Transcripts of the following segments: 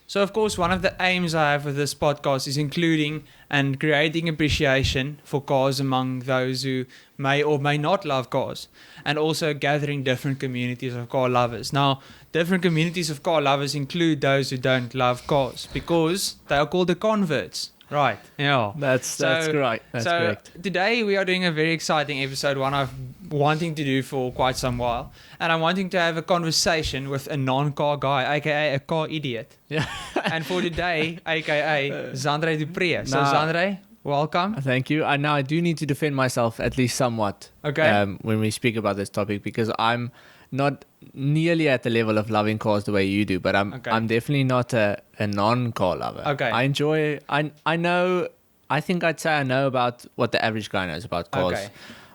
So, of course, one of the aims I have with this podcast is including and creating appreciation for cars among those who may or may not love cars, and also gathering different communities of car lovers. Now, different communities of car lovers include those who don't love cars because they are called the converts. Right. Yeah. That's great. That's so correct. Today we are doing a very exciting episode, one I've wanting to do for quite some while, and I'm wanting to have a conversation with a non-car guy, aka a car idiot. Yeah. And for today, aka Zandre Dupree. So Nah. Zandre, welcome. Thank you. I do need to defend myself at least somewhat. Okay. When we speak about this topic, because I'm not nearly at the level of loving cars the way you do, but I'm definitely not a non-car lover. Okay. I enjoy. I know. I think I'd say I know about what the average guy knows about cars. Okay.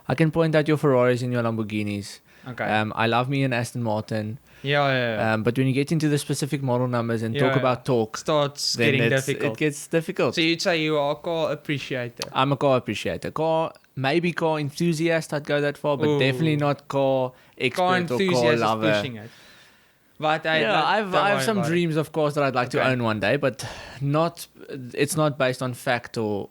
I can point out your Ferraris and your Lamborghinis. Okay. I love me an Aston Martin. Yeah. But when you get into the specific model numbers and talk about torque, Starts then getting difficult. It gets difficult. So you'd say you are a car appreciator. I'm a car appreciator. Maybe car enthusiast, I'd go that far, but definitely not car expert Car or car enthusiast lover. is pushing it. But I have some dreams, of course, that I'd like to own one day, but not. It's not based on fact or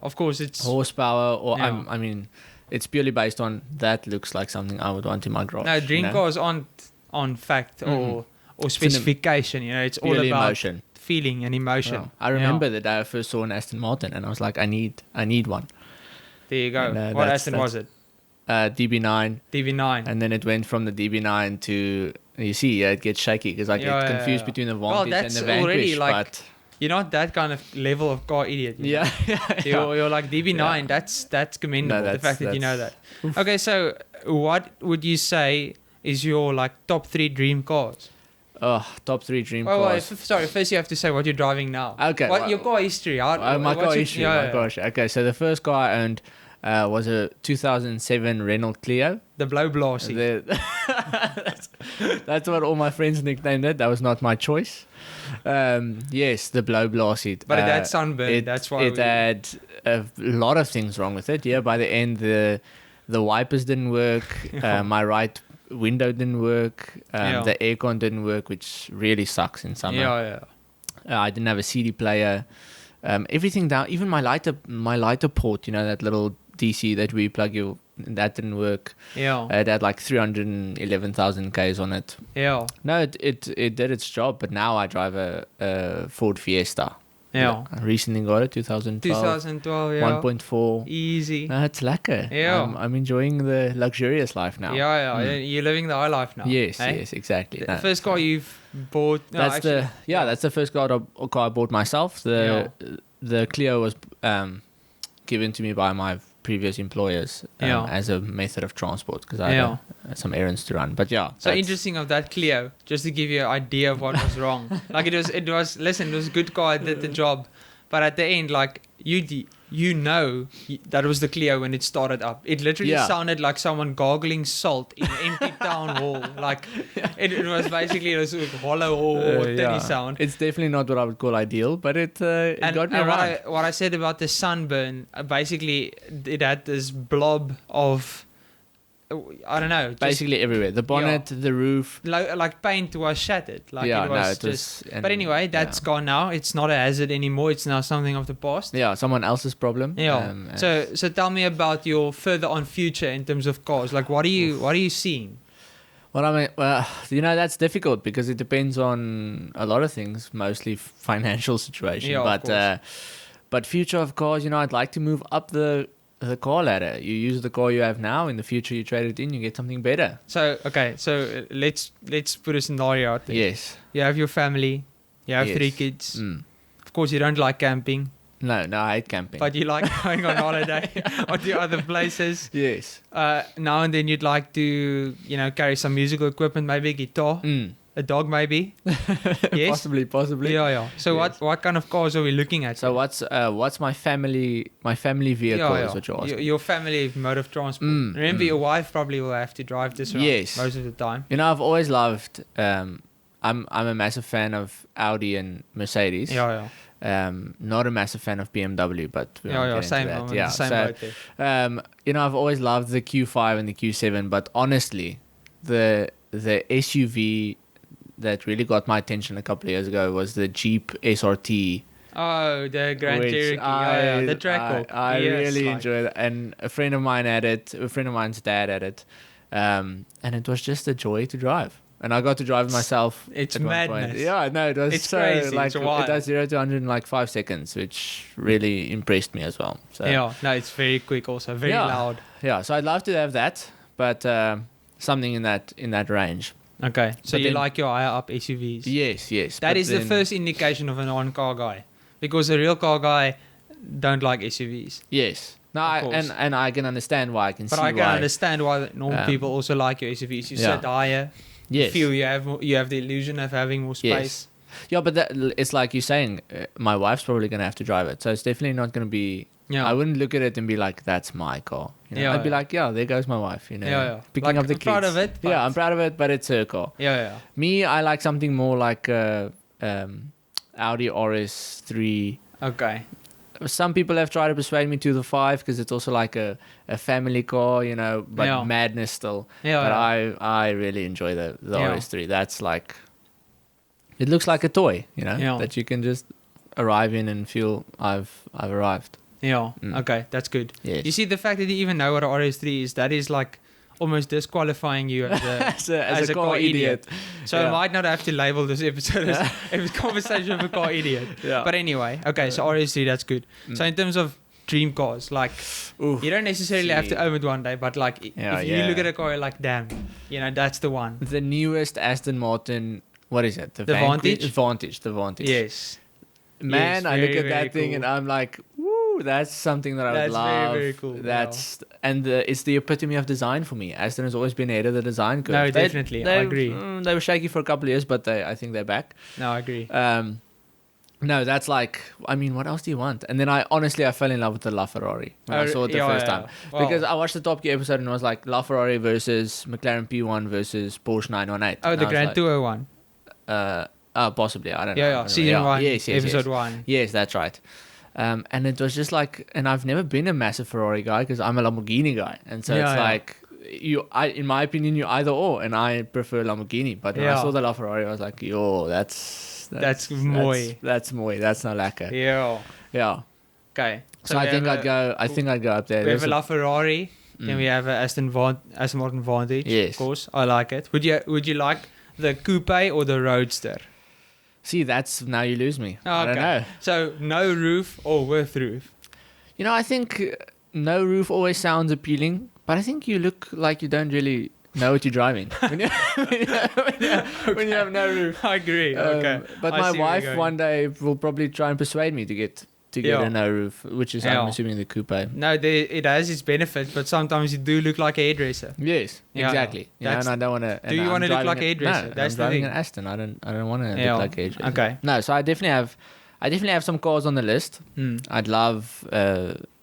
Of course, it's horsepower or Yeah. I mean, it's purely based on that looks like something I would want in my garage. no dream cars aren't on fact or specification. It's all Purely about emotion. feeling and emotion. Yeah. I remember the day I first saw an Aston Martin, and I was like, I need one. There you go. And, What Aston was it? DB9, DB9. and then it went from the DB9 to it gets shaky because I get confused between the Vantage and that's the Vanquish. already like but you're not that kind of level of car idiot. you know? yeah. You're like DB9. Yeah. That's commendable. No, the fact that you know that. Okay, so what would you say is your like top 3 dream cars? Top 3 dream Well, cars. first you have to say what you're driving now. Okay, What well- your car history? My car issue. My gosh. Okay, so the first car I owned was a 2007 Renault Clio. The blow blasty. That's what all my friends nicknamed it. That was not my choice. Yes, the blow blast seat. But it had sunburn. That's why it had a lot of things wrong with it. Yeah, by the end the wipers didn't work. My right window didn't work. The aircon didn't work, which really sucks in summer. Yeah. I didn't have a CD player. Everything down, even my lighter port. That little DC that we plug that didn't work. Yeah. It had like 311,000 Ks on it. Yeah. No, it did its job, but now I drive a Ford Fiesta. Yeah. I recently got it, 2012. 2012, yeah. 1.4. Easy. No, it's lekker. Yeah. I'm enjoying the luxurious life now. Yeah. You're living the high life now. Yes, eh? yes, exactly. The first car you've bought. That's the first car I bought myself. The Clio was given to me by my previous employers as a method of transport because I had some errands to run. But so interesting of that Clio, just to give you an idea of what was wrong. Like it was listen, it was a good car, it did the job, but at the end, like that was the Clio when it started up. It literally sounded like someone gargling salt in an empty town hall. Like it was basically a sort of hollow or tinny sound. It's definitely not what I would call ideal, but it got me around. What I said about the sunburn, basically it had this blob of, I don't know. Basically everywhere. The bonnet, the roof. Like paint was shattered. Like Yeah, it was no, it just... was- and- but anyway, that's gone now. It's not a hazard anymore. It's now something of the past. Yeah, someone else's problem. Yeah. So tell me about your further on future in terms of cars. Like what are you seeing? Well, I mean, that's difficult because it depends on a lot of things, mostly financial situation. Yeah, of course. But future of cars, I'd like to move up the car ladder. You use the car you have now. In the future, you trade it in, you get something better. So let's put a scenario out there. Yes. You have your family. You have 3 kids. Of course, you don't like camping, No, I hate camping. but you like going on holiday or to other places. yes. Now and then you'd like to, carry some musical equipment, maybe a guitar, a dog, maybe. Yes. Possibly. Yeah. So Yes. what kind of cars are we looking at? So what's my family vehicle is what you're asking. Your family mode of transport. Remember, your wife probably will have to drive this around Yes. most of the time. I've always loved. I'm a massive fan of Audi and Mercedes. Yeah. Not a massive fan of BMW, but we won't get into Same. that. I'm on the same boat there. I've always loved the Q5 and the Q7, but honestly, the SUV, that really got my attention a couple of years ago was the Jeep SRT. Oh, the Grand Cherokee. The Trackhawk. I really enjoyed it. And a friend of mine had it. A friend of mine's dad had it. And it was just a joy to drive. And I got to drive it myself. It's madness. Yeah, no, it was it's so crazy. like it's wild. it does 0 to 100 in like 5 seconds, which really impressed me as well. So yeah, no, it's very quick also, very loud. Yeah, so I'd love to have that, but something in that range. Okay, so But you then- like your higher up SUVs? Yes. That but is the then- first indication of a non-car guy, because a real car guy don't like SUVs. Yes. No, Of course. and I can understand why. I can But see I can why. understand why normal people also like your SUVs. You Yeah. sit higher. Yes. You feel you have the illusion of having more space. Yes. Yeah, but it's like you're saying, my wife's probably going to have to drive it. So it's definitely not going to be... Yeah. I wouldn't look at it and be like, that's my car. You know? Yeah, I'd be yeah. like, yeah, there goes my wife. You know, picking Like, up the I'm proud cleats. of it. But Yeah, I'm proud of it, but it's her car. Yeah. Me, I like something more like Audi RS3. Okay. Some people have tried to persuade me to the 5 because it's also like a family car, you know, but Yeah. madness still. Yeah. But yeah. I really enjoy the Yeah. RS3. That's like, it looks like a toy, you know, Yeah. that you can just arrive in and feel I've arrived. Yeah. Mm. Okay, that's good. Yes. You see, the fact that you even know what a RS3 is, that is like almost disqualifying you as as a car idiot. So Yeah. I might not have to label this episode as a conversation with a car idiot. Yeah. But anyway, okay, so RS3, that's good. So in terms of dream cars, like, Oof. you don't necessarily have to own it one day, but like, Yeah, if you yeah. look at a car, you're like, damn, you know, that's the one. The newest Aston Martin, what is it? The Vantage? The Vantage. Yes. Man, Yes, I look very, at that very thing cool. and I'm like, woo, that's something that I would That's love. very, very cool, And it's the epitome of design for me. Aston has always been ahead of the design curve. No, definitely, I agree. They were shaky for a couple of years, but I think they're back. No, I agree. No, that's like, I mean, what else do you want? And then I fell in love with the LaFerrari when I saw it the first time. Well, Because I watched the Top Gear episode and it was like LaFerrari versus McLaren P1 versus Porsche 918. oh, And the I was Grand like, Tour one. Possibly, I don't know. Yeah. Season 1, Yes, episode 1. Yes, that's right. And it was just like, and I've never been a massive Ferrari guy because I'm a Lamborghini guy, and so Yeah, it's yeah. like in my opinion, you're either or, and I prefer Lamborghini. But when I Yeah. saw the LaFerrari, I was like, yo, that's mooi. That's mooi. That's not lekker. Yeah. Yeah. Okay. So I think I'd go. I think I'd go up there. We have a There's LaFerrari. Then we have a Aston Martin Vantage. Yes. Of course, I like it. Would you like the coupe or the roadster? See, that's now you lose me. Oh, I don't know. So no roof or with roof. You know, I think no roof always sounds appealing, but I think you look like you don't really know what you're driving when you have no roof. I agree. Okay. But I my see where you're wife going. one day will probably try and persuade me to get Yeah. a no roof, which is I'm Yeah. assuming the coupe. No, it has its benefits, but sometimes you do look like a hairdresser. Yes, Yeah, exactly. You know, that's- and I don't want to. Do you wanna look like a hairdresser? No, That's I'm the driving thing. an Aston. I don't want to Yeah. look like a hairdresser. Okay. No, so I definitely have some cars on the list. I'd love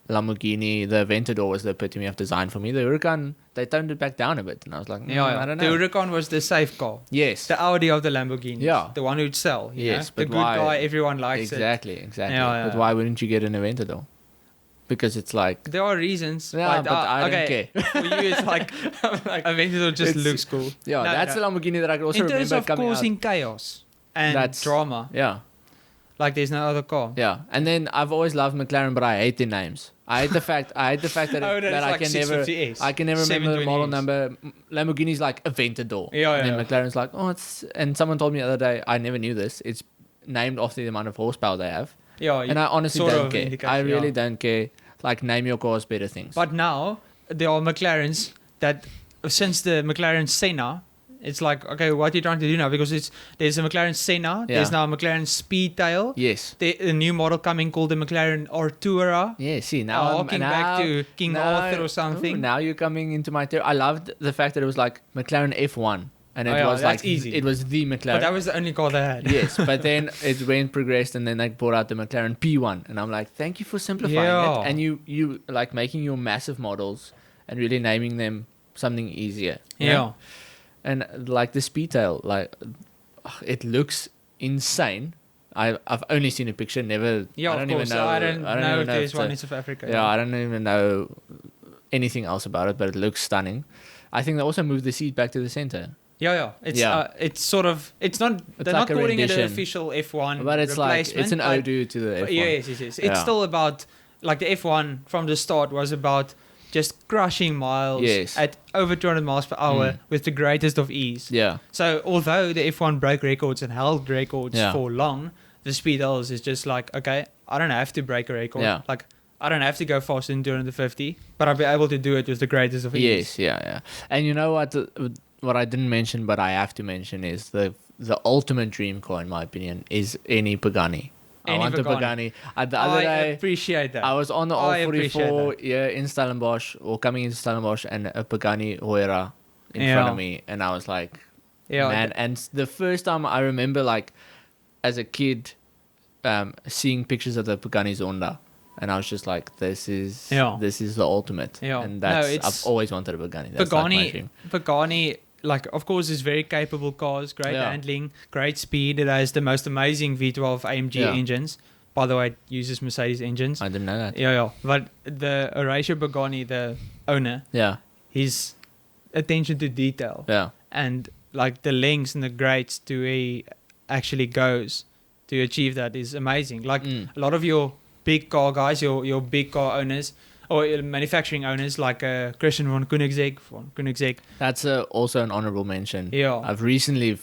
Lamborghini. The Aventador was the epitome of design for me. The Huracan, they toned it back down a bit, and I was like, I don't The know. Huracan was the safe car. Yes, The Audi of the Lamborghini. Yeah. The one who'd sell. You Yes, know? but the good why- guy, everyone likes it. exactly. Yeah, But yeah. why wouldn't you get an Aventador? Because it's like, There are reasons. yeah, but I don't care. For you, it's like, Aventador just It's- looks cool. Yeah, No, that's no. the Lamborghini that I could also In terms remember of coming out. causing chaos and That's- drama, Yeah, like there's no other car. yeah. And then I've always loved McLaren, but I hate their names. I hate the fact that Oh, that it's I like can never 650S, I can never remember the model 720S. number. Lamborghini's like Aventador. Yeah, And then yeah. McLaren's like, oh, it's, and someone told me the other day, I never knew this. It's named after the amount of horsepower they have. Yeah, And I honestly sort don't of care. indication, I really yeah. don't care. Like, name your cars better things. But now there are McLarens that, since the McLaren Senna, it's like, okay, what are you trying to do now? Because there's a McLaren Senna, Yeah. there's now a McLaren Speedtail, yes. a new model coming called the McLaren Artura. Yeah, see, now Harking back to King Arthur or something. Now you're coming into my I loved the fact that it was like McLaren F1. And it Oh, yeah, was that's like, easy. it was the McLaren. But that was the only car they had. Yes, but then it went progressed, and then they brought out the McLaren P1, and I'm like, thank you for simplifying Yeah. it, and you like making your massive models and really naming them something easier. you Yeah. know? And like the Speedtail, like it looks insane. I've only seen a picture, never. Yeah, I of don't course. even know. I don't know even if there's it's one a- in South Africa. yeah, I don't even know anything else about it, but it looks stunning. I think they also moved the seat back to the center. It's sort of, it's not, they're like not calling it an rendition. official F1 But it's like, replacement. it's an ode to the F1. Yes. It's still about, like the F1 from the start was about just crushing miles at over 200 miles per hour with the greatest of ease. Yeah. So although the F1 broke records and held records for long, the speed hills is just like, okay, I don't have to break a record. Yeah. Like, I don't have to go faster than 250, but I'll be able to do it with the greatest of ease. Yes, yeah. And you know what? What I didn't mention, but I have to mention, is the ultimate dream car, in my opinion, is any Pagani. I want a Pagani. The other day, appreciate that. I was on the R44 in Stellenbosch, or coming into Stellenbosch, and a Pagani Huayra in front of me, and I was like, man. And the first time I remember, like, as a kid, seeing pictures of the Pagani Zonda. And I was just like, this is the ultimate. Yeah. And I've always wanted a Pagani. That's like my dream. Pagani, like, of course, is very capable cars, great handling, great speed. It has the most amazing V12 AMG engines. By the way, it uses Mercedes engines. I didn't know that. Yeah. But the Horatio Pagani, the owner, his attention to detail, and like the lengths and the grades to he actually goes to achieve that is amazing. Like a lot of your big car guys, your big car owners or manufacturing owners, like Christian von Koenigsegg. That's also an honorable mention. Yeah, I've recently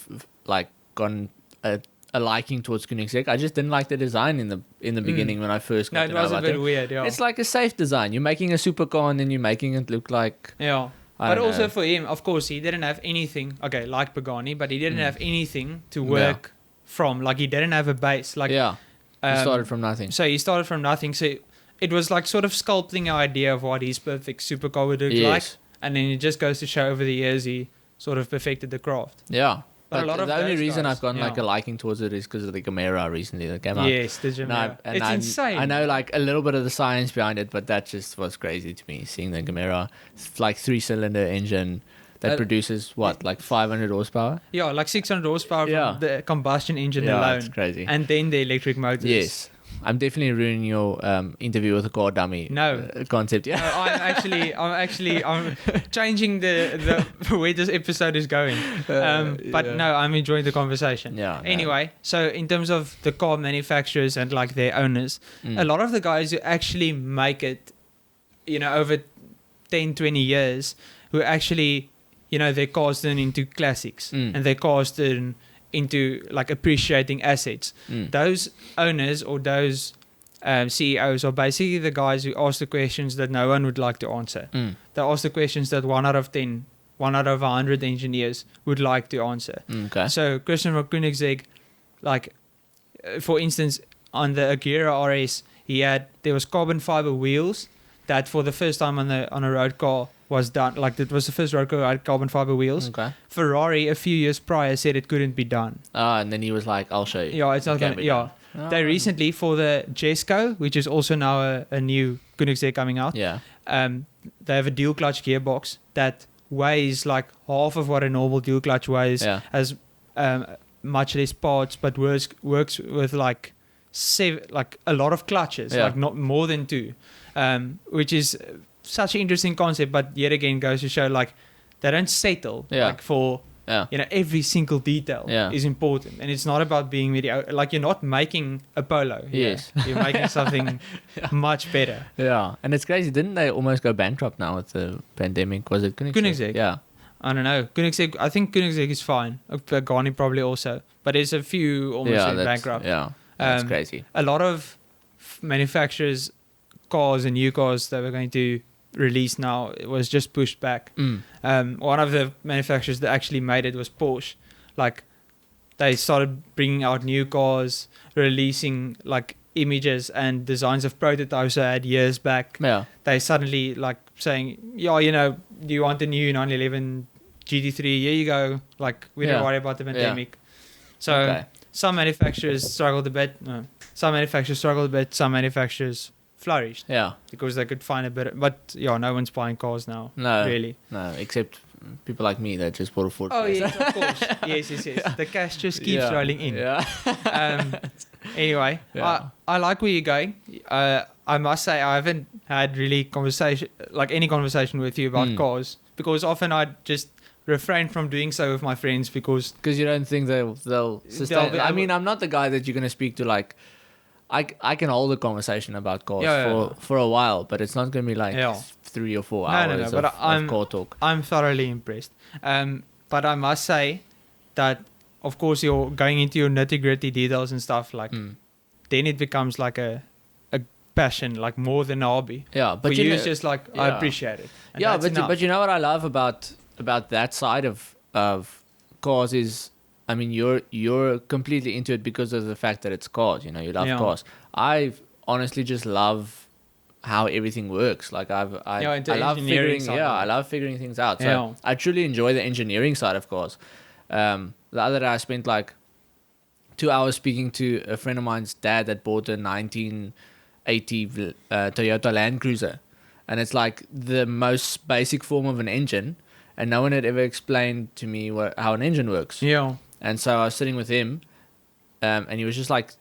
gotten a liking towards Koenigsegg. I just didn't like the design in the beginning when I first got to know about it. No, it was a bit weird. Yeah, it's like a safe design. You're making a supercar and then you're making it look like But also for him, of course, he didn't have anything. Okay, like Pagani, but he didn't have anything to work from. Like he didn't have a base. Like he started from nothing. So he started from nothing. So it was like sort of sculpting an idea of what his perfect supercar would look like. And then it just goes to show over the years he sort of perfected the craft. Yeah. But a lot of the only reason guys, I've gotten like a liking towards it is because of the Gamera recently that came out. Yes, the Gamera. It's insane. I know like a little bit of the science behind it, but that just was crazy to me, seeing the Gamera. It's like 3-cylinder engine that produces what, like 500 horsepower? Yeah, like 600 horsepower from the combustion engine alone. That's crazy. And then the electric motors. Yes. I'm definitely ruining your interview with a car dummy concept. Yeah, no, I'm changing the where this episode is going. No, I'm enjoying the conversation. Yeah. Anyway, so in terms of the car manufacturers and like their owners, a lot of the guys who actually make it, over 10, 20 years, who actually, their cars turn into classics and their cars turn into like appreciating assets. Those owners or those CEOs are basically the guys who ask the questions that no one would like to answer. They ask the questions that 1 out of 10, 1 out of 100 engineers would like to answer. Okay. So Christian von Koenigsegg, like for instance, on the Agera RS, there was carbon fiber wheels that for the first time on a road car was done. Like it was the first road car that had carbon fiber wheels. Okay. Ferrari a few years prior said it couldn't be done. And then he was like, "I'll show you." Yeah, it's not gonna. Yeah, they recently for the Jesco, which is also now a new Koenigsegg coming out. Yeah. They have a dual clutch gearbox that weighs like half of what a normal dual clutch weighs. Yeah. Has much less parts, but works with like a lot of clutches, like not more than 2, which is such an interesting concept. But yet again, goes to show like they don't settle like for every single detail is important, and it's not about being mediocre. Like you're not making a Polo. Yes, you're making something much better. Yeah, and it's crazy. Didn't they almost go bankrupt now with the pandemic? Was it Koenigsegg? Yeah. I don't know. Koenigsegg, I think Koenigsegg is fine. Pagani probably also. But there's a few almost bankrupt. Yeah, that's crazy. A lot of manufacturers' cars and new cars that we're going to release now, it was just pushed back. One of the manufacturers that actually made it was Porsche. Like, they started bringing out new cars, releasing like images and designs of prototypes they had years back. Yeah. They suddenly like saying, do you want the new 911 GT3? Here you go. Like, we don't worry about the pandemic. So some manufacturers struggled a bit. Some manufacturers flourished. Yeah. Because they could find a better... But, no one's buying cars now. No. Really. No, except people like me that just bought a Ford. Oh, yes, of course. yes. The cash just keeps rolling in. Yeah. Anyway, I like where you're going. I must say I haven't had really any conversation with you about cars, because often I just refrain from doing so with my friends because you don't think they'll sustain. I mean, I'm not the guy that you're going to speak to. Like, I can hold a conversation about cars for a while, but it's not going to be like 3 or 4 hours of car talk. I'm thoroughly impressed. But I must say that, of course, you're going into your nitty-gritty details and stuff, like, then it becomes like a passion, like more than a hobby. Yeah, but for you it's just like, I appreciate it. But you know what I love about that side of cars is, I mean, you're completely into it because of the fact that it's cars. You know, you love cars. I honestly just love how everything works. Like I love figuring things out. So I truly enjoy the engineering side of cars. The other day I spent like 2 hours speaking to a friend of mine's dad that bought a 1980 Toyota Land Cruiser, and it's like the most basic form of an engine, and no one had ever explained to me how an engine works. And so I was sitting with him, and he was just like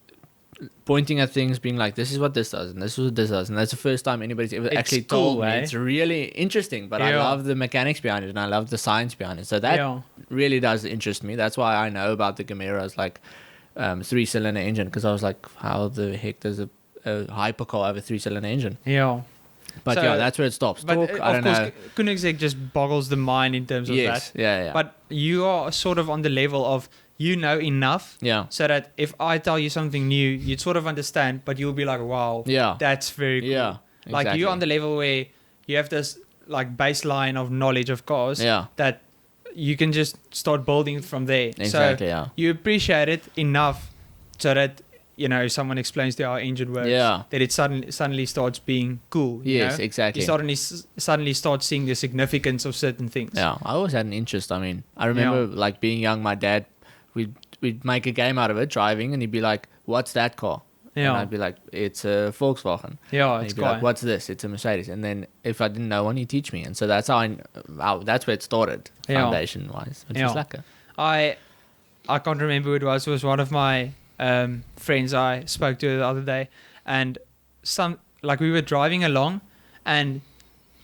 pointing at things, being like, this is what this does, and this is what this does. And that's the first time anybody's ever actually told me. It's really interesting, but I love the mechanics behind it, and I love the science behind it. So that really does interest me. That's why I know about the Gamera's like 3-cylinder engine, because I was like, how the heck does a hypercar have a 3-cylinder engine? But that's where it stops. But of course, Koenigsegg just boggles the mind in terms of that. But you are sort of on the level of, you know enough so that if I tell you something new, you'd sort of understand, but you'll be like, wow, that's very cool. Exactly. Like you're on the level where you have this like baseline of knowledge of cars that you can just start building from there. Exactly, so you appreciate it enough so that, you know, someone explains to you how our engine works, that it suddenly starts being cool. Yes, you know? exactly. You suddenly start seeing the significance of certain things. Yeah, I always had an interest. I mean, I remember like being young, my dad, we'd make a game out of it, driving, and he'd be like, what's that car? And I'd be like, it's a Volkswagen. Yeah, and it's he'd be like, what's this? It's a Mercedes. And then if I didn't know one, he'd teach me. And so that's that's where it started, foundation-wise, which was lekker. I can't remember who it was. It was one of my friends I spoke to the other day, and we were driving along, and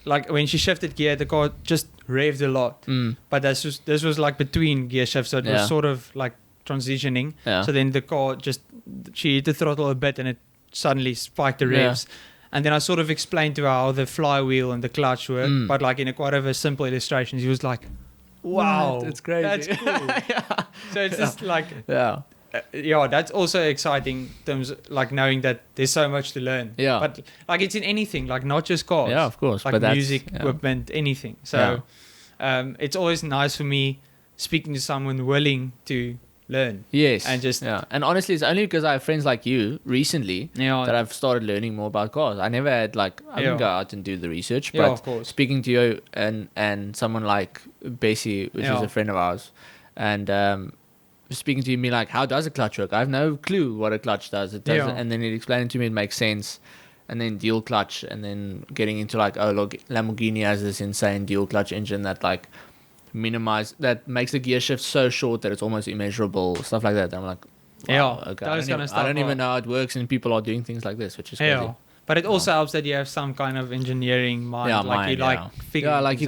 like when she shifted gear, the car just revved a lot. But this was like between gear shifts, so it was sort of like transitioning. So then the car she hit the throttle a bit, and it suddenly spiked the revs. And then I sort of explained to her how the flywheel and the clutch work, but like in quite of a simple illustration. She was like, wow, it's crazy. That's cool. So it's just like that's also exciting in terms of like knowing that there's so much to learn. But like it's in anything, like not just cars. Yeah, of course. Like music, equipment, anything. So it's always nice for me speaking to someone willing to learn. Yes. And just and honestly, it's only because I have friends like you recently that I've started learning more about cars. I never had I didn't go out and do the research, but of course. Speaking to you and someone like Bessie, which is a friend of ours, and speaking to you, me like, how does a clutch work? I have no clue what a clutch does. It does, and then he explained it to me. It makes sense. And then dual clutch, and then getting into like, oh look, Lamborghini has this insane dual clutch engine that like that makes the gear shift so short that it's almost immeasurable, stuff like that. And I'm like, wow, okay. I don't even know how it works, and people are doing things like this, which is crazy. But it also helps that you have some kind of engineering mind. You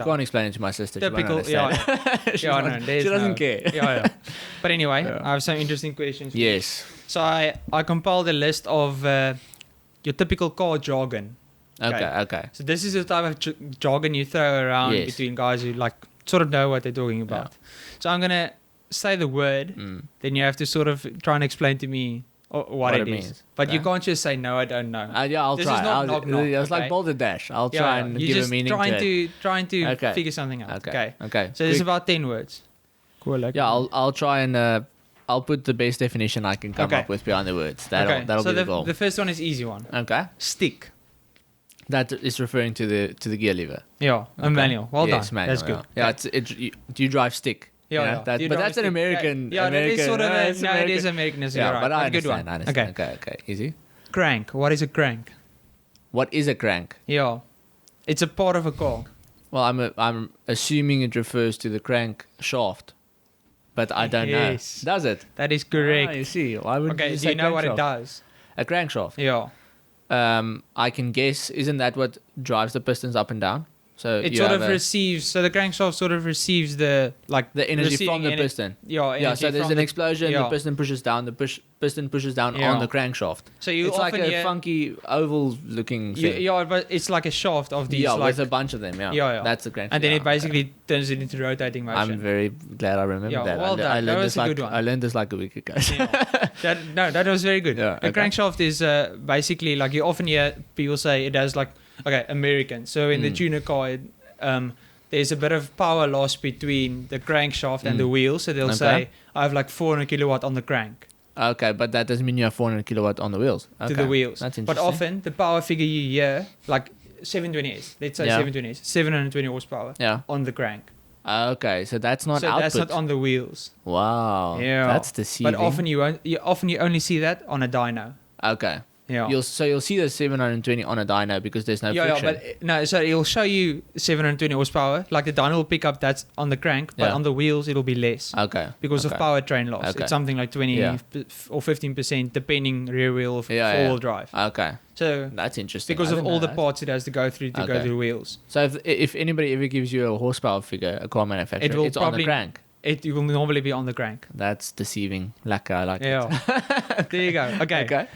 can't explain it to my sister. Typical, she doesn't care. But anyway, I have some interesting questions. Yes. So I compiled a list of your typical car jargon. Okay. So this is the type of jargon you throw around between guys who like sort of know what they're talking about. So I'm gonna say the word, then you have to sort of try and explain to me what it means. But you can't just say no, I don't know. I'll this try. Is not knock, knock, it's like balderdash. I'll try and give a meaning to it. Trying to figure something out. Okay. So there's about 10 words. Cool. I'll try and I'll put the best definition I can come up with behind the words. That'll be the goal. The first one is easy one. Okay. Stick. That is referring to the gear lever. A manual. Well done. Manual, that's good. Do you drive stick? But that's an American. That is sort of it is American. But I good one. understand. Okay. Easy. Crank. What is a crank? What is a crank? Yeah. It's a part of a car. Well, I'm assuming it refers to the crank shaft, but I don't know. Does it? That is correct. You see. Why would you do you know what it does? A crankshaft. Yeah. I can guess. Isn't that what drives the pistons up and down? So it sort of receives. So the crankshaft sort of receives the energy from the piston. Yeah. So there's an explosion. The piston pushes down. The piston pushes down on the crankshaft. So it's like a funky oval-looking thing. But it's like a shaft of these. Yeah, with a bunch of them. Yeah. That's the crankshaft. And then it basically turns it into rotating motion. I'm very glad I remember that. Well done. That was a good one. I learned this like a week ago. That was very good. A crankshaft is basically like you often hear people say it has like. Okay, American. So in the tuner car, there's a bit of power loss between the crankshaft and the wheel. So they'll say, I have like 400 kilowatt on the crank. Okay, but that doesn't mean you have 400 kilowatt on the wheels. To the wheels. That's interesting. But often the power figure you hear, like 720S, let's say 720S, 720 horsepower on the crank. Okay, so that's not output. That's not on the wheels. Wow. Yeah. That's deceiving. But often you only see that on a dyno. Okay. Yeah. You'll see the 720 on a dyno because there's no friction. So it'll show you 720 horsepower. Like the dyno will pick up that's on the crank, but on the wheels it'll be less. Okay. Because of powertrain loss. Okay. It's something like 20 or 15% depending rear wheel or four-wheel drive. Okay. So that's interesting. Because of all the parts it has to go through to go through the wheels. So if anybody ever gives you a horsepower figure, a car manufacturer, it's on the crank. It will normally be on the crank. That's deceiving. I like it. There you go. Okay.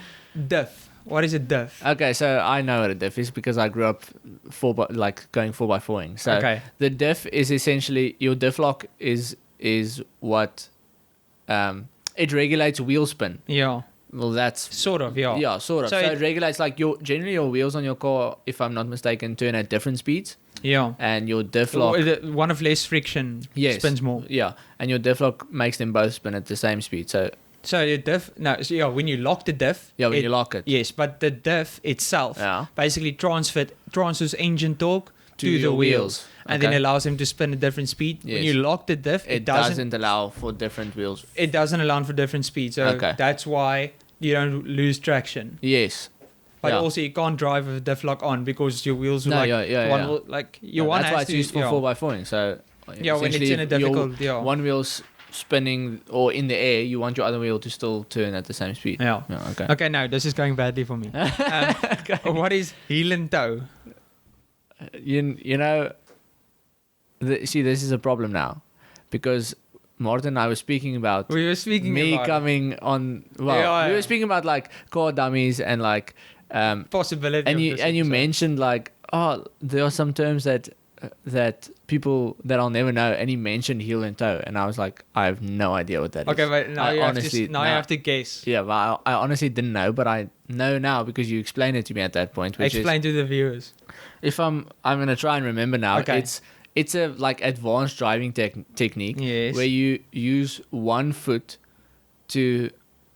Diff. What is a diff? Okay, so I know what a diff is because I grew up going 4x4ing. So the diff is essentially your diff lock is what it regulates wheel spin. Yeah. Well, that's sort of. Yeah, sort of. So it regulates like generally your wheels on your car, if I'm not mistaken, turn at different speeds. Yeah. And your diff lock, one of less friction spins more. Yeah. And your diff lock makes them both spin at the same speed. So your diff, when you lock the diff. Yeah, when you lock it. Yes, but the diff itself basically transfers engine torque to the wheels. And then allows them to spin at different speed. Yes. When you lock the diff, it doesn't allow for different wheels. It doesn't allow for different speeds. So that's why you don't lose traction. Yes. But also you can't drive with a diff lock on because your wheels will that's why it's used for 4x4ing. So when it's in a difficult one wheel's spinning or in the air, you want your other wheel to still turn at the same speed. Yeah. Okay, now this is going badly for me. What is heel and toe? You know, this is a problem now because Martin and I were speaking about we were speaking about like car dummies and like possibility and you mentioned like there are some terms that people that I'll never know, and he mentioned heel and toe, and I was like, I have no idea what that is. Okay, but now you have to guess. Yeah, but I honestly didn't know, but I know now because you explained it to me at that point. Explain to the viewers. If I'm gonna try and remember now. Okay. It's a like advanced driving technique where you use one foot to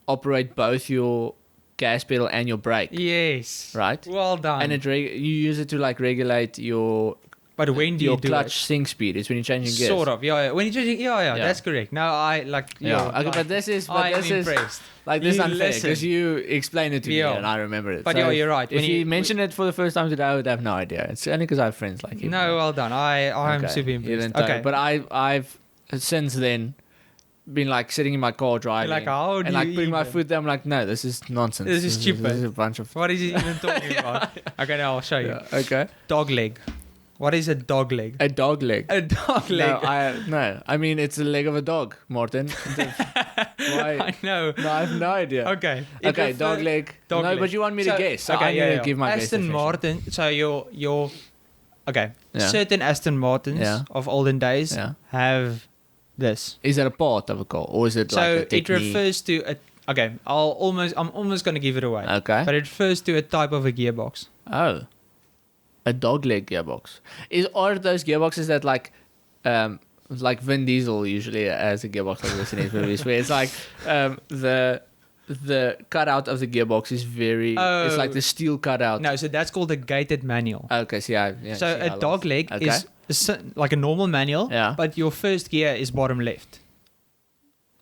operate both your gas pedal and your brake. Yes. Right. Well done. And you use it to like regulate your. But when do you do clutch sync speed? It's when you're changing gears. Sort of, When you're changing, that's correct. Now I like. Okay, but this is. Impressed. Like this is unfair because you explained it to me and I remember it. But you're right. If you mention it for the first time today, I would have no idea. It's only because I have friends like you. No, well done. I'm super impressed. Okay, but I've since then been like sitting in my car driving and like putting my foot there. I'm like, no, this is nonsense. This is stupid. This is a bunch of. What is he even talking about? Okay, now I'll show you. Okay. Dog leg. What is a dog leg? A dog leg. A dog leg. No. I mean, it's the leg of a dog, Martin. Why? I know. No, I have no idea. Okay. Dog leg. Dog leg. But you want me to guess. So I'm going to give my Aston Martin. So your certain Aston Martins of olden days have this. Is it a part of a car or is it like a technique? So it refers to a. Okay, I'm almost going to give it away. Okay. But it refers to a type of a gearbox. Oh. A dog leg gearbox. Are those gearboxes that like Vin Diesel usually has a gearbox like this in his movies, where it's like the cutout of the gearbox is very. It's like the steel cutout. No, so that's called a gated manual. Okay, so a dog leg is like a normal manual, but your first gear is bottom left.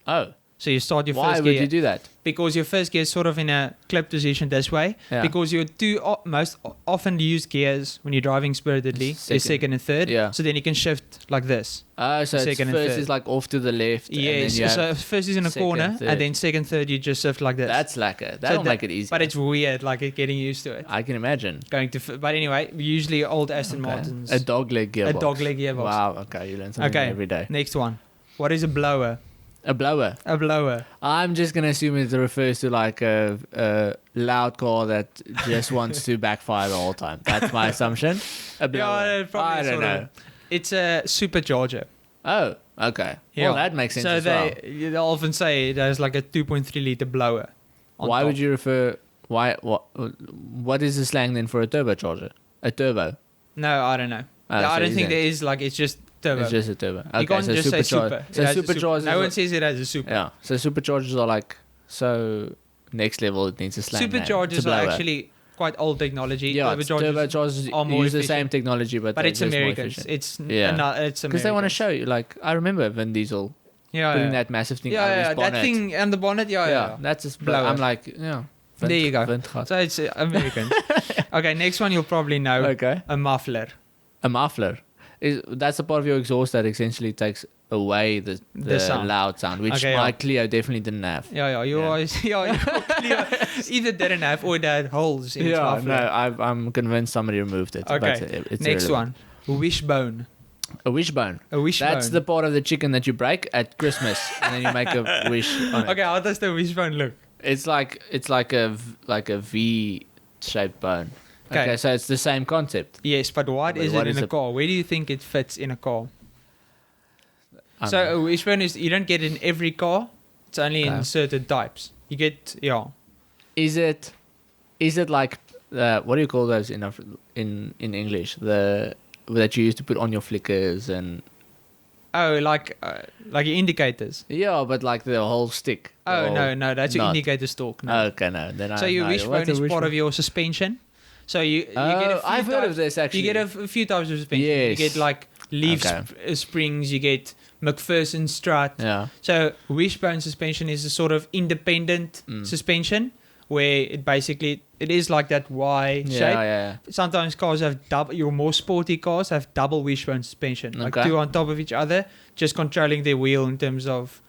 Oh. So you start your Why first would gear. you do that? Because your first gear is sort of in a clip position this way. Yeah. Because your two most often used gears when you're driving spiritedly is second and third. Yeah. So then you can shift like this. So it's Second and first third. is like off to the left. Yes. And then you have So first is in a second, corner, third. and then second, third, you just shift like this. That's lacquer. That'll make it easy. But it's weird, like getting used to it. I can imagine. But anyway, usually old Aston Martins. A dogleg gearbox. A dogleg gearbox. Wow. Okay, you learn something every day. Next one. What is a blower? A blower. A blower. I'm just gonna assume it refers to like a loud car that just wants to backfire the whole time. That's my assumption. A blower. Yeah, probably I don't sort know. of. It's a supercharger. Oh, okay. Yeah. Well, that makes sense So as well. they often say it has like a 2.3 liter blower. Why would you refer? What is the slang then for a turbocharger? A turbo. No, I don't know. Oh, I so don't is think it? there is like it's just turbo. It's just a turbo. Okay, You can't so just say supercharger. super. So It has a super. superchargers. No one says it has a super. Yeah. So superchargers are like so next level. It needs a slang name. It's a Superchargers are blower. actually quite old technology. Yeah, turbochargers are more use the efficient. same technology, but But they're it's just more Americans. efficient. It's Because Americans. they want to show you. Like I remember Vin Diesel putting that massive thing out of his bonnet. that thing and the bonnet. Yeah. That's just Blower. I'm like, yeah. There you go. Windgat. So it's Americans. Okay, next one you'll probably know. Okay. A muffler. A muffler. That's the part of your exhaust that essentially takes away the sound. loud sound, which Okay, my yeah. Clio definitely didn't have. You always your Clio either didn't have or it had holes in its muffler. no, I'm convinced somebody removed it. Okay. But it's Next irrelevant. one. Wishbone. A wishbone. A wishbone. That's the part of the chicken that you break at Christmas, and then you make a wish on it. Okay, how does the wishbone look? It's like a V-shaped bone. Okay. Okay, so it's the same concept. Yes, but what But is what it is in a it? car? Where do you think it fits in a car? I don't So know. a wishbone is you don't get it in every car. It's only in Okay. certain types. You get Is it like what do you call those in English? The that you used to put on your flickers and like your indicators. yeah, but like the whole stick. Oh Or no, that's your not. indicator stalk. No. Okay, no. Then So your wishbone is part of your suspension. So you get a few I've heard types, of this actually. You get a few types of suspension. Yes. You get like leaf Okay. springs. You get McPherson strut. Yeah. So wishbone suspension is a sort of independent suspension where it is like that Y shape. Yeah. Sometimes cars have your more sporty cars have double wishbone suspension, like Okay. two on top of each other, just controlling the wheel in terms of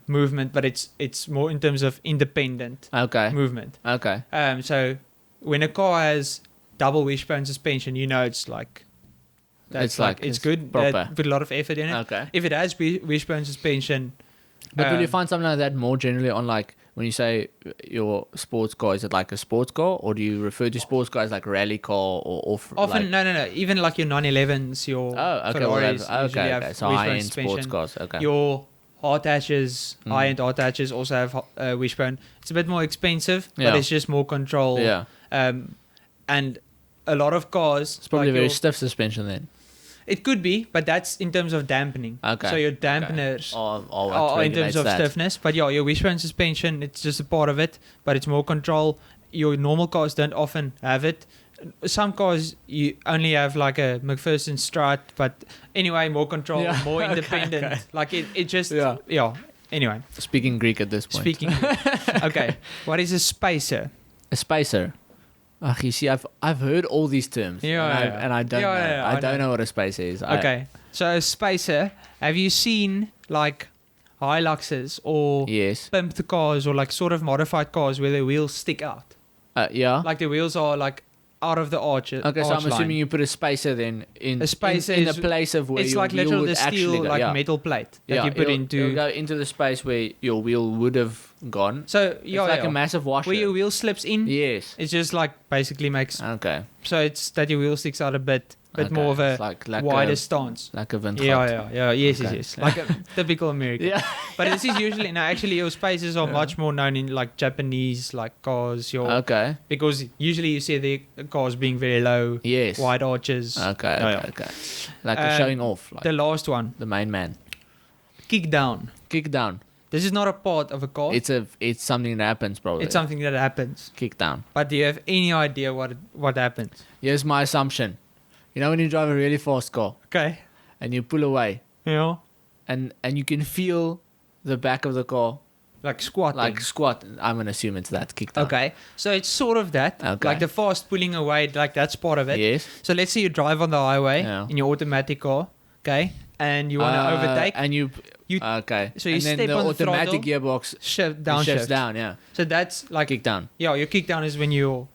movement, but it's more in terms of independent Okay. movement. Okay. So when a car has double wishbone suspension, you know it's like it's good. proper. Put a lot of effort in it. Okay. If it has wishbone suspension, But will you find something like that more generally on like when you say your sports car, is it like a sports car, or do you refer to sports car as like rally car or off? often like, no, even like your 911s, your Oh, okay. Ferraris, Well, usually have okay. So wishbone high-end sports suspension. cars. Okay. Your hard hatches, Mm. high-end hard hatches also have wishbone. It's a bit more expensive, Yeah. but it's just more control. Yeah. And a lot of cars, It's probably like very your- stiff suspension then. it could be, but that's in terms of dampening. Okay. So your dampeners Or in terms of stiffness, but yeah, your wishbone suspension, it's just a part of it, but it's more control. Your normal cars don't often have it. Some cars you only have like a McPherson strut, but anyway, more control, Yeah. more Okay, independent. okay. Like it just Yeah. Anyway, Speaking Greek at this point. speaking. Okay, what is a spacer? A spacer. You see, I've heard all these terms. Yeah, and I don't know. I I don't know. know what a spacer is. Okay, so a spacer. Have you seen like Hiluxes or Yes. pimped cars or like sort of modified cars where the wheels stick out? Yeah. Like the wheels are like out of the arch. Okay, so I'm assuming you put a spacer then in A spacer in the is- place of where it's your like wheel literally would the actually steel go. like Yeah. metal plate that Yeah, you put it'll go into the space where your wheel would have gone. So It's like a massive washer. where your wheel slips in. Yes. It's just like basically makes Okay. so it's that your wheel sticks out a bit Okay. more of a It's like wider a, stance. like a Windgat. Yes, Okay. yes. Like a typical American. Yeah. But this is usually now actually your spacers are much more known in like Japanese like cars. Okay. Because usually you see the cars being very low, Yes. wide arches. Okay. Yeah, Okay. Like a showing off. Like The last one, the main man. kick down. Kick down. This is not a part of a car. It's something that happens probably. It's something that happens. Kick down. But do you have any idea what happens? Here's my assumption. You know when you drive a really fast car Okay. and you pull away Yeah. and you can feel the back of the car like squatting. Like squat. I'm gonna assume it's that kickdown. Okay, so it's sort of that. Okay. Like the fast pulling away, like that's part of it. Yes. So let's say you drive on the highway Yeah. in your automatic car, okay, and you want to overtake. And you You- okay. so you and then step the on the automatic throttle, gearbox Shifts shifts down. Yeah. So that's like Kick down. yeah, your kickdown is when your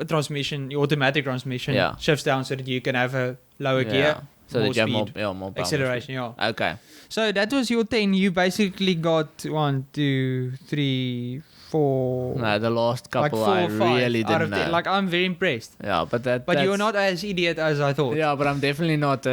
transmission, your automatic transmission, Yeah. shifts down so that you can have a lower Yeah. gear, So more that you have speed, more power, acceleration. Yeah. more speed. Okay. So that was your 10. You basically got 1, 2, 3, 4. No, the last like couple 4 I or 5 really out didn't of 10. know. Like I'm very impressed. Yeah, but But you're not as idiot as I thought. Yeah, but I'm definitely not.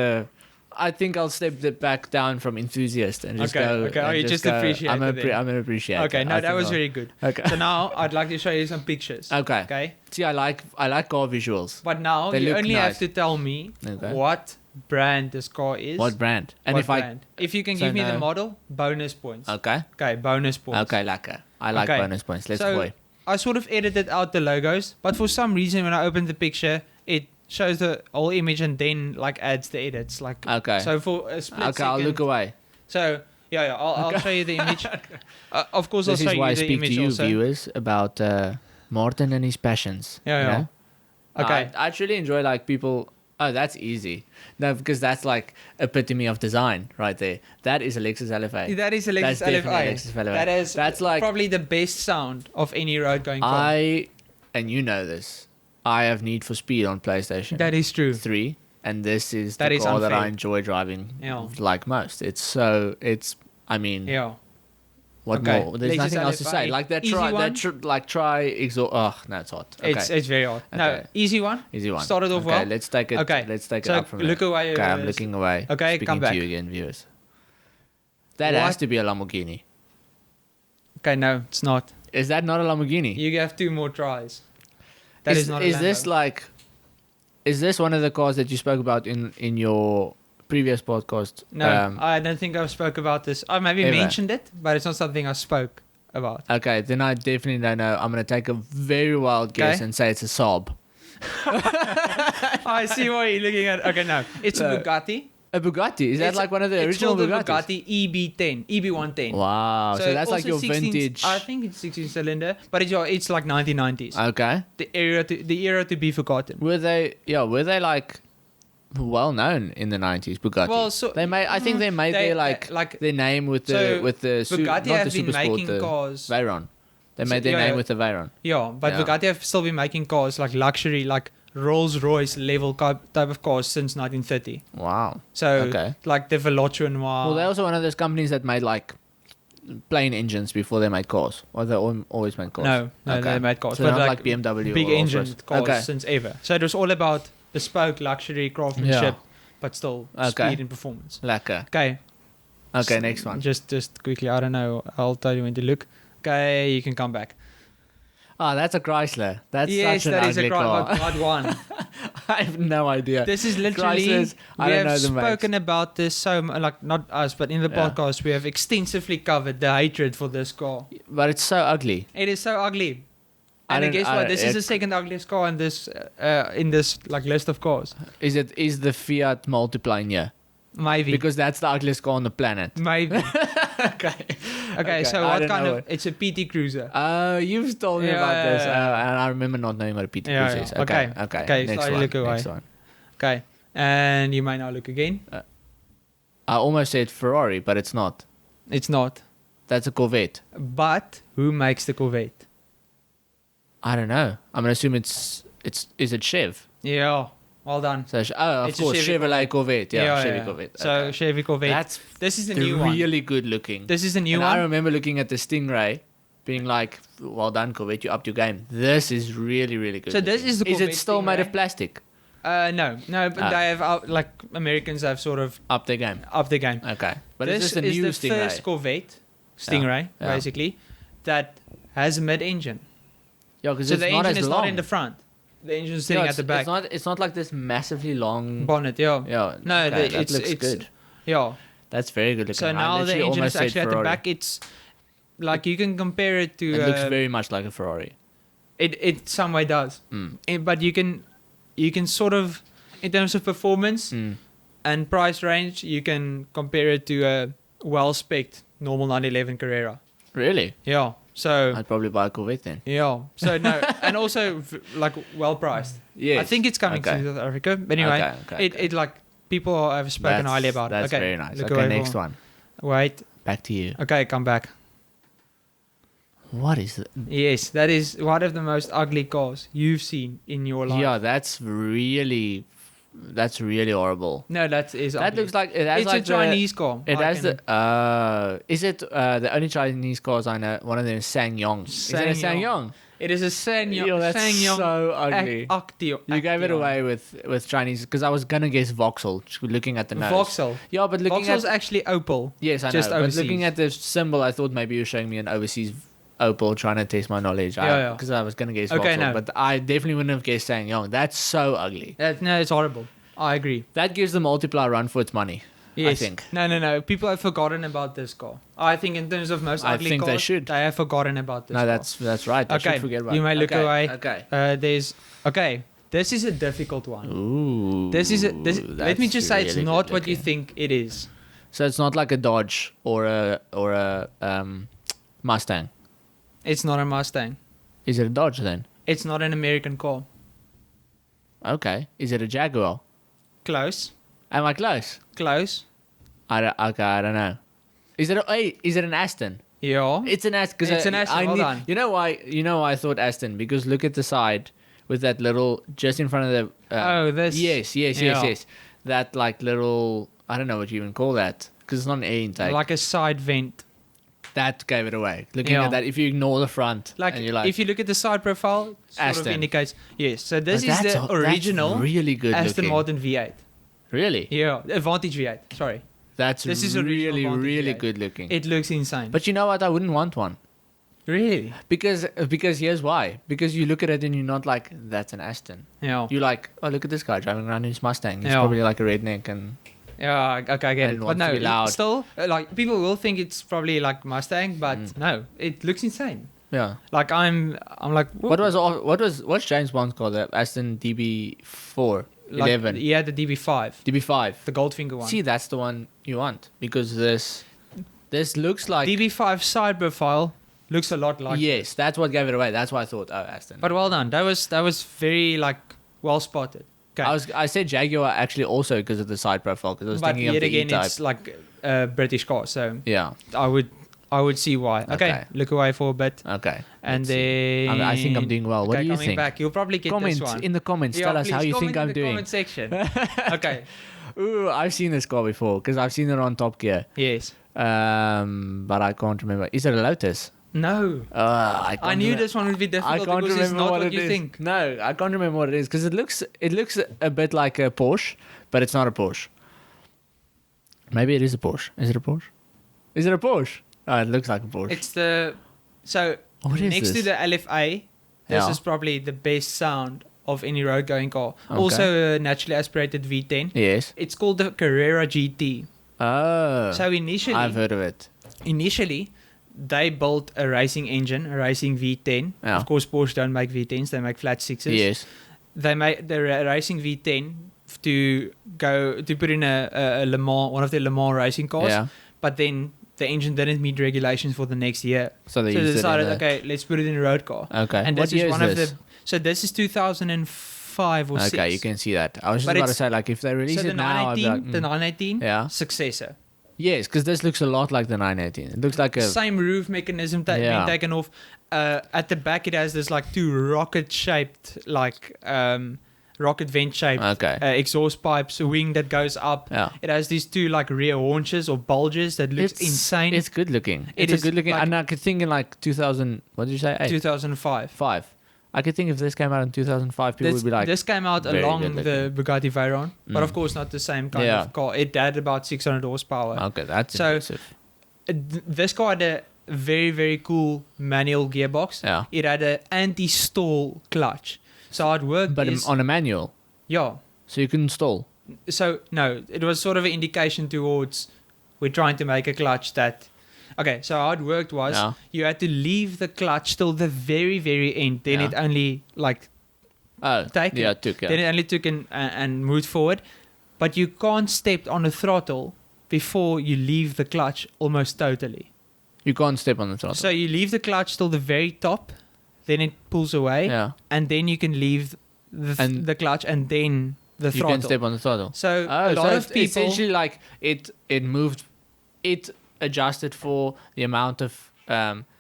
I think I'll step it back down from enthusiast and just Okay, go. okay. Oh, and you just go, appreciate I'm it then. I'm an appreciator. Okay, no, I that think was I'll- very good. Okay. So now I'd like to show you some pictures. Okay. Okay. See, I like car visuals. But now They you look only nice. have to tell me Okay. what brand this car is. What brand? And what if brand. If you can so give me the no. model, bonus points. okay, Okay, bonus points. okay, lekker. I like Okay. bonus points. Let's So, go. I sort of edited out the logos, but for some reason when I opened the picture, it shows the whole image and then like adds the edits. Like Okay. So for a split Okay, I'll second. look away. So yeah, I'll show you the image. Of course, This I'll is show why I you the speak to image you, also. viewers, about Martin and his passions. Yeah, you yeah. know? Okay. I actually enjoy like people. Oh, that's easy. No, because that's like epitome of design right there. That is a Lexus LFA. That is a Lexus That's definitely LFA. a Lexus LFA. That is That's like probably the best sound of any road going car. and you know this. I have Need for Speed on PlayStation That is true. 3, and this is That the is car that I unfair. enjoy driving Yeah. like most. I mean, Yeah. what Okay. more? There's Lexus nothing else to say. LFA. Like that Easy one? try exhaust. Oh, no, it's hot. Okay. It's very hard. No, Okay. easy one. Easy one. Started off okay, well. let's take it. Okay. Let's take So it up from look there. away. Okay, I'm viewers. looking away. Okay, Speaking come to back. you again, viewers. That What? has to be a Lamborghini. Okay, no, it's not. Is that not a Lamborghini? You have 2 more tries. That is not a Is this Lambo. like? Is this one of the cars that you spoke about in your previous podcast? No, I don't think I spoke about this. I maybe Ever. mentioned it, but it's not something I spoke about. Okay, then I definitely don't know. I'm gonna take a very wild guess Okay. and say it's a Saab. I see what you're looking at. Okay, no, it's a No. Bugatti. A Bugatti? Is that It's- like one of the It's original called the Bugattis? Bugatti EB10, EB110. Wow, so that's like also your 16 vintage. I think it's 16 cylinder, but it's like 1990s. Okay. The era to be forgotten. Were they like well known in the 90s? Bugatti. Well, so they made. I think they made their like their name with the So, not Bugatti the have been Super Sport, making the cars. Veyron. They So- made their yeah, name yeah. with the Veyron. Yeah, but Yeah. Bugatti have still been making cars like luxury, like Rolls Royce level type of cars since 1930. Wow. So Okay. like the Veloce Noir. Well, they're also one of those companies that made like plain engines before they made cars, or they always made cars. No, Okay. they made cars, So but not like BMW big or engine Rolls-Royce. cars Okay. since ever. So it was all about bespoke luxury craftsmanship, but still Okay. speed and performance. Lekker. Okay. Okay, next one. Just quickly, I don't know. I'll tell you when to look. Okay, you can come back. Oh, that's a Chrysler. That's Yes, such an that is ugly a car. God one. I have no idea. This is literally Chryslers, I we don't have know the makes. spoken about this like not us, but in the Yeah. podcast we have extensively covered the hatred for this car. But it's so ugly. It is so ugly. I And don't- guess I what? don't- This is it- the second ugliest car in this like list of cars. Is the Fiat multiplying here? Maybe. Because that's the ugliest car on the planet. Maybe. Okay. Okay, so I what don't kind know of? It's a PT Cruiser. You've told me Yeah, about this, yeah. and I remember not knowing what a PT Yeah, Cruiser yeah. is. Okay. Okay. Okay. Okay, Next slightly one. look away. Next one. Okay, and you may now look again. I almost said Ferrari, but it's not. It's not. That's a Corvette. But who makes the Corvette? I don't know. I'm gonna assume is it Chev? Yeah. Well done. So of It's a course Chevy Chevrolet Corvette. Yeah, Chevy yeah. Corvette. So Okay. Chevy Corvette. That's This is the new one. really good looking. This is the new and one. I remember looking at the Stingray, being like, "Well done, Corvette, you upped your game." This is really, really good. So this looking. is the Is it Corvette still made Stingray? of plastic? No, but they have like Americans have sort of Up their game. upped the game. Okay, but This is this a is new the Stingray? first Corvette Stingray, Yeah. basically, that has a mid-engine. Yeah, because So it's the not engine as is long. not in the front. The engine is sitting Yeah, at the back. It's not like this massively long Bonnet, yeah. Yeah. No, okay, that it's looks good. Yeah. That's very good looking. So I now the literally engine almost is said actually at the Ferrari. back. It's like you can compare it to. It looks very much like a Ferrari. It some way does, Mm. but you can sort of, in terms of performance Mm. and price range, you can compare it to a well-spec'd normal 911 Carrera. Really? Yeah. So I'd probably buy a Corvette then. yeah. So no, and also like well priced. Yes. I think it's coming to South Africa. But anyway, it like people have spoken highly about it. That's Okay, very nice. look Okay, away next for- one. Wait. Back to you. Okay, come back. What is it? Yes, that is one of the most ugly cars you've seen in your life. Yeah, that's really horrible. No, that is That ugly. looks like it has It's like a Chinese car. It I has can- the. Is it the only Chinese cars I know? One of them is SsangYong. Is it a SsangYong. SsangYong? It is a SsangYong. Yo, that's SsangYong so ugly. You gave it away with Chinese because I was gonna guess Vauxhall. Looking at the nose. Vauxhall. Yeah, but looking Vauxhall's at actually Opel. yes, I know. just But overseas. looking at the symbol, I thought maybe you were showing me an overseas Opel trying to test my knowledge. Yeah. Because I was gonna guess Okay, Vauxhall, no. but I definitely wouldn't have guessed SsangYong. That's so ugly. No, it's horrible. I agree. That gives the multiplier run for its money. Yes. I think. No. People have forgotten about this car. I think in terms of most I ugly think they cars, should. they have forgotten about this No, car. that's right. I Okay, should forget about you may it. look Okay, away. Okay. This is a difficult one. Ooh. Let me just say it's really not good what you looking. think it is. So it's not like a Dodge or a Mustang. It's not a Mustang. Is it a Dodge then? It's not an American car. Okay. Is it a Jaguar? Close. Am I close? Close. I don't know. Is it an Aston? Yeah. It's an Aston. It's an Aston, hold on. You know why? I thought Aston because look at the side with that little just in front of the. This. Yes. That like little. I don't know what you even call that because it's not an air intake. Like a side vent. That gave it away. Looking Yeah. at that, if you ignore the front, Like, and you're like, if you look at the side profile, it sort of Aston. indicates. Yes. So this But is that's the original That's really good Aston looking. Martin V8. Really? Yeah. Advantage V8. Sorry. That's This is original really, Vantage really V8. good looking. It looks insane. But you know what? I wouldn't want one. Really? Because here's why. Because you look at it and you're not like, that's an Aston. Yeah. You're like, oh, look at this guy driving around in his Mustang. He's Yeah. probably like a redneck and... Yeah, okay, I get And it. But wants to no, be loud. still, like, people will think it's probably like Mustang, but no, it looks insane. Yeah. Like, I'm like, What's James Bond's called? The Aston DB4, like, 11, Yeah, the DB5, DB5. the Goldfinger one. See, that's the one you want because this looks like... DB5 side profile looks a lot like. yes, that's what gave it away. That's why I thought, oh, Aston. But well done. That was very like well spotted. Okay. I said Jaguar actually also because of the side profile because I was but thinking of yet the again, E-Type. it's like a British car, so Yeah. I would see why. Okay, Okay. look away for a bit, Okay. and Let's see. then I think I'm doing well. What okay, do you coming think? back, you'll probably get Comment this one. in the comments. Yeah, Tell us how please you comment think I'm in the doing. comment section. Okay. Ooh, I've seen this car before because I've seen it on Top Gear. Yes. But I can't remember. Is it a Lotus? No. I knew this one would be I difficult can't because remember it's not what what it you is. think. No, I can't remember what it is because it looks a bit like a Porsche, but it's not a Porsche. Maybe it is a Porsche. Is it a Porsche? Is it a Porsche? Oh, it looks like a Porsche. It's the so What is next to this? the LFA. This Yeah. is probably the best sound of any road going car. Okay. Also a naturally aspirated V10. Yes. It's called the Carrera GT. Oh. So initially, I've heard of it. they built a racing engine, a racing V10. Yeah. Of course, Porsche don't make V10s; they make flat sixes. Yes. They made the racing V10 to put in a Le Mans, one of the Le Mans racing cars. Yeah. But then the engine didn't meet regulations for the next year. So they So they used decided, it in okay, let's put it in a road car. Okay. And What this is year one is of this? the. So this is 2005 or 6. Okay, you can see that. I was just But about to it's- say, like, if they release So the it now, I'd be 918, like, the 918, Yeah. successor. yes, because this looks a lot like the 918. It looks like a Same roof mechanism being Yeah. taken off. At the back, it has this like two rocket-shaped, like rocket vent-shaped okay. exhaust pipes, a wing that goes up. Yeah, It has these two like rear haunches or bulges that looks insane. It's good looking. It It's is a good looking, like- and I could think in like 2000. What did you say? 2005. 5. I could think if this came out in 2005, people would be like, This came out very along good the Bugatti Veyron, but of Mm. course not the same kind Yeah. of car. It had about 600 horsepower. okay, that's So- impressive. This car had a very, very cool manual gearbox. Yeah, It had an anti-stall clutch. So how it worked but is... on a manual, Yeah. so you couldn't stall. So, no, it was sort of an indication towards we're trying to make a clutch that... Okay, so how it worked was Yeah. you had to leave the clutch till the very, very end. Then Yeah. it only, like, Oh, Take yeah, it. it took then yeah. it only took and moved forward. But you can't step on the throttle before you leave the clutch almost totally. You can't step on the throttle. So you leave the clutch till the very top, then it pulls away, and then you can leave the clutch and then the throttle. You can step on the throttle. So a lot of people essentially like it moved, it adjusted for the amount of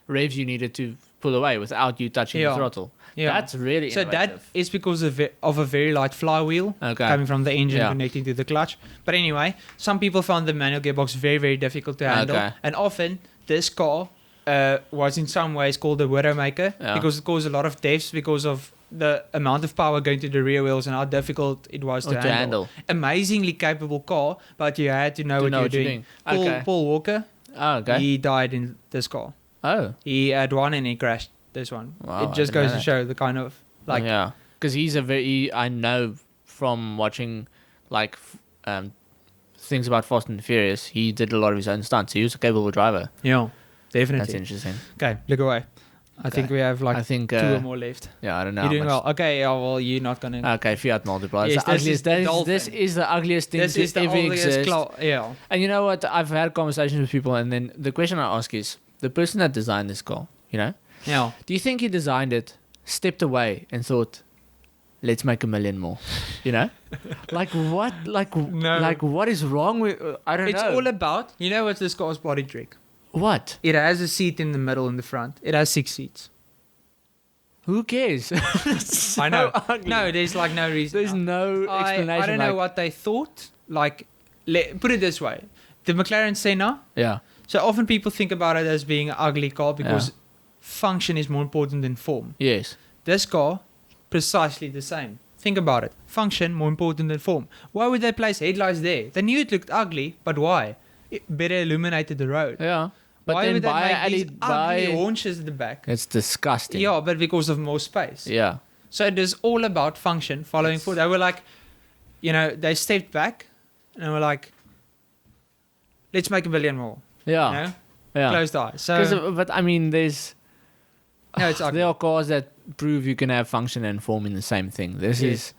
revs you needed to pull away without you touching the throttle. Yeah. That's really innovative. That is because of a very light flywheel coming from the engine connecting to the clutch. But anyway, some people found the manual gearbox very, very difficult to handle. And often this car was in some ways called a widowmaker because it caused a lot of deaths because of the amount of power going to the rear wheels and how difficult it was to handle. Amazingly capable car, but you had to know what you're doing. Paul Walker, he died in this car. Oh. He had one and he crashed this one. Wow, it just goes to show the kind of like... because he's I know from watching like things about Fast and Furious, he did a lot of his own stunts. He was a capable driver. Yeah, definitely. That's interesting. Okay, look away. I think we have like 2 or more left. Yeah, I don't know. You're doing well. Okay, well, you're not going to... Okay, Fiat multipliers. Yes, this is the ugliest thing to ever exist. And you know what? I've had conversations with people, and then the question I ask is, the person that designed this car, you know? Yeah. Do you think he designed it, stepped away, and thought, let's make $1 million more? You know? Like what? No. Like what is wrong with... I don't know. It's all about... You know what's this car's body trick? What? It has a seat in the middle in the front. It has 6 seats. Who cares? I know. Ugly. No, there's like no reason. There's no explanation. I don't know what they thought. Like, put it this way. The McLaren Senna. Yeah. So often people think about it as being an ugly car because function is more important than form. Yes. This car, precisely the same. Think about it. Function more important than form. Why would they place headlights there? They knew it looked ugly, but why? It better illuminated the road. Yeah. But why then would they make these ugly haunches at the back? It's disgusting. Yeah, but because of more space. Yeah. So it is all about function, following forward. They were like, they stepped back and they were like, let's make $1 million more. Yeah. Yeah. Closed eyes. So, but I mean, it's ugly. There are cars that prove you can have function and form in the same thing. This is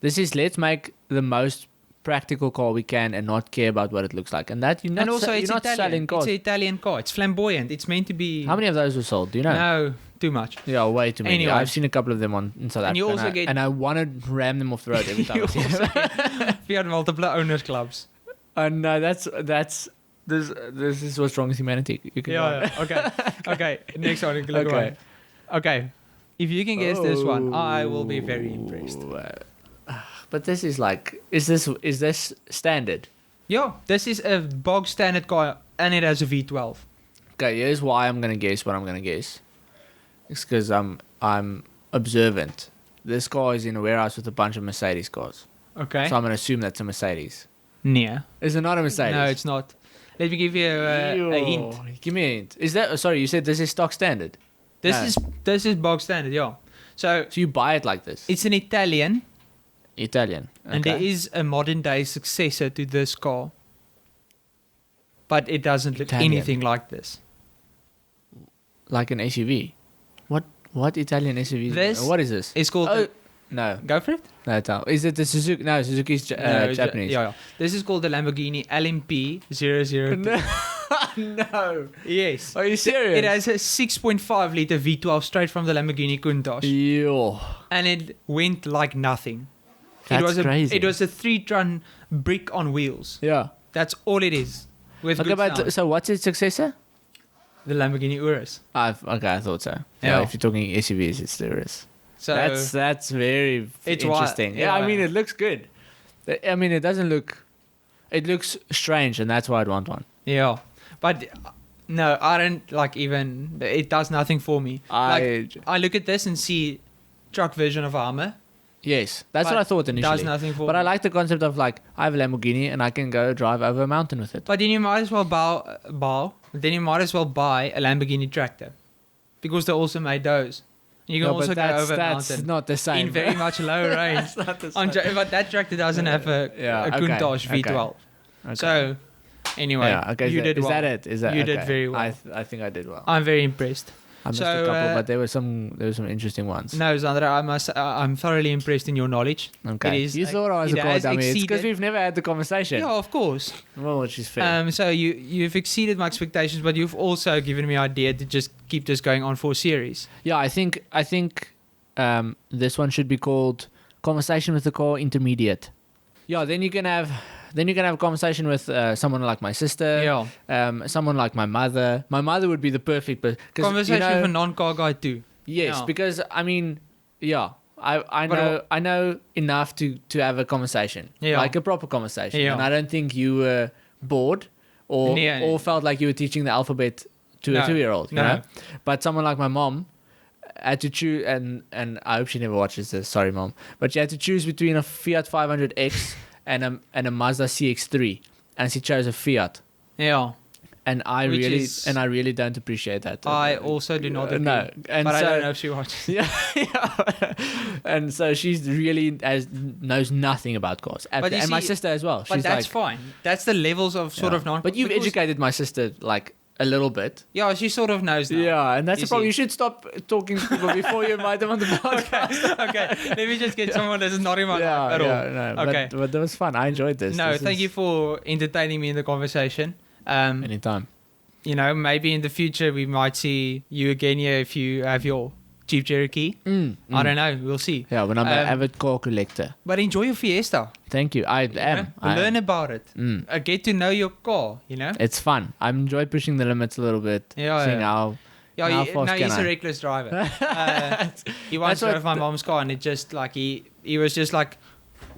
let's make the most practical car we can and not care about what it looks like. And that you're not selling cars. It's an Italian car. It's flamboyant. It's meant to be... How many of those were sold? Do you know? No, too much. Yeah, way too many. Anyway. I've seen a couple of them in South Africa. And I want to ram them off the road every time I see them. Fiat multiple owners clubs. No, that's... This is what's wrong with humanity. You can Okay. Next one. Okay. If you can guess this one, I will be very impressed. But this is like, is this standard? Yeah, this is a bog standard car, and it has a V12. Okay, here's why I'm gonna guess what I'm gonna guess. It's because I'm observant. This car is in a warehouse with a bunch of Mercedes cars. Okay. So I'm gonna assume that's a Mercedes. Yeah. Is it not a Mercedes? No, it's not. Let me give you a hint. Give me a hint. Is that... Sorry, you said this is stock standard? This is bog standard, yeah. So you buy it like this? It's an Italian. Okay. And there is a modern day successor to this car. But it doesn't look anything like this. Like an SUV? What Italian SUV? What is this? It's called... No. Go for it? No, is it the Suzuki? No, Suzuki's Japanese. Yeah. This is called the Lamborghini LMP 002. No. Yes. Are you serious? It has a 6.5 litre V12 straight from the Lamborghini Countach. Yo. And it went like nothing. That's crazy. It was a 3-ton brick on wheels. Yeah. That's all it is. With so what's its successor? The Lamborghini Urus. I thought so. Yeah, if you're talking SUVs, it's the Urus. So that's very interesting. Yeah, I mean, it looks good. I mean, it doesn't look... It looks strange, and that's why I'd want one. Yeah. But, no, I don't, like, even... It does nothing for me. I look at this and see truck version of a Hummer. Yes, that's what I thought initially. It does nothing for me. But I like the concept of, like, I have a Lamborghini, and I can go drive over a mountain with it. But then you might as well buy a Lamborghini tractor. Because they also made those. You can also go over a mountain. That's not the same. In very much low range. That's not the same. But that tractor doesn't have a Countach V12. Okay. So, anyway, you did well. Is that it? You did very well. I think I did well. I'm very impressed. I missed a couple, but there were some interesting ones. No, Zandre, I'm thoroughly impressed in your knowledge. Okay. You thought I was a car dummy. It's because we've never had the conversation. Yeah, of course. Well, which is fair. So you've exceeded my expectations, but you've also given me an idea to just keep this going on for a series. Yeah, I think this one should be called Conversation with the Car Intermediate. Yeah, then you can have a conversation with someone like my sister, someone like my mother. My mother would be the perfect person. Conversation with a non-car guy too. Yes, because I mean, I know enough to have a conversation, like a proper conversation, and I don't think you were bored or felt like you were teaching the alphabet to a 2-year-old. You know? But someone like my mom had to choose, and I hope she never watches this. Sorry, Mom, but she had to choose between a Fiat 500X and a Mazda CX-3, and she chose a Fiat. Yeah. And I really don't appreciate that. I also do not agree. No, and but so, I don't know if she watches. Yeah. And so she's really knows nothing about cars, and my sister as well. But that's fine. That's the levels of sort of non. But you've educated my sister like a little bit. Yeah, she sort of knows now. Yeah, and that's the problem. You should stop talking to people before you invite them on the podcast. Okay. Let me just get someone that's not in my life at all. No, okay. But that was fun. I enjoyed this. No, thank you for entertaining me in the conversation. Anytime. You know, maybe in the future we might see you again here if you have your Jeep Cherokee. I don't know. We'll see. Yeah, when I'm an avid car collector. But enjoy your Fiesta. Thank you. I am. Learn about it. Get to know your car, you know? It's fun. I enjoy pushing the limits a little bit. Seeing how fast he's a reckless driver. He once drove my mom's car and it just like, he was just like,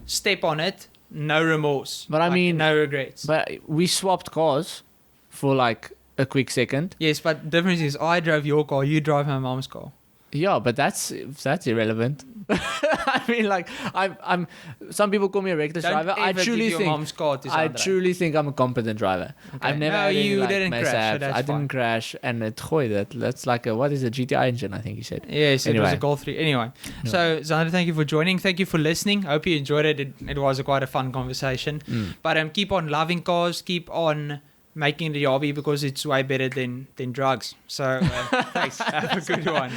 step on it, no remorse. But I mean, no regrets. But we swapped cars for like a quick second. Yes, but the difference is I drove your car, you drive my mom's car. Yeah, but that's irrelevant. I mean, like, I'm. Some people call me a reckless driver. I truly think I'm a competent driver. Okay. I've never. Didn't crash. So I didn't crash, and that's like what is a GTI engine? I think you said. Yes, anyway. It was a Golf 3. Anyway, so Zandre, thank you for joining. Thank you for listening. Hope you enjoyed it. It was quite a fun conversation. But keep on loving cars. Keep on making the hobby because it's way better than drugs. So thanks. Have a good one.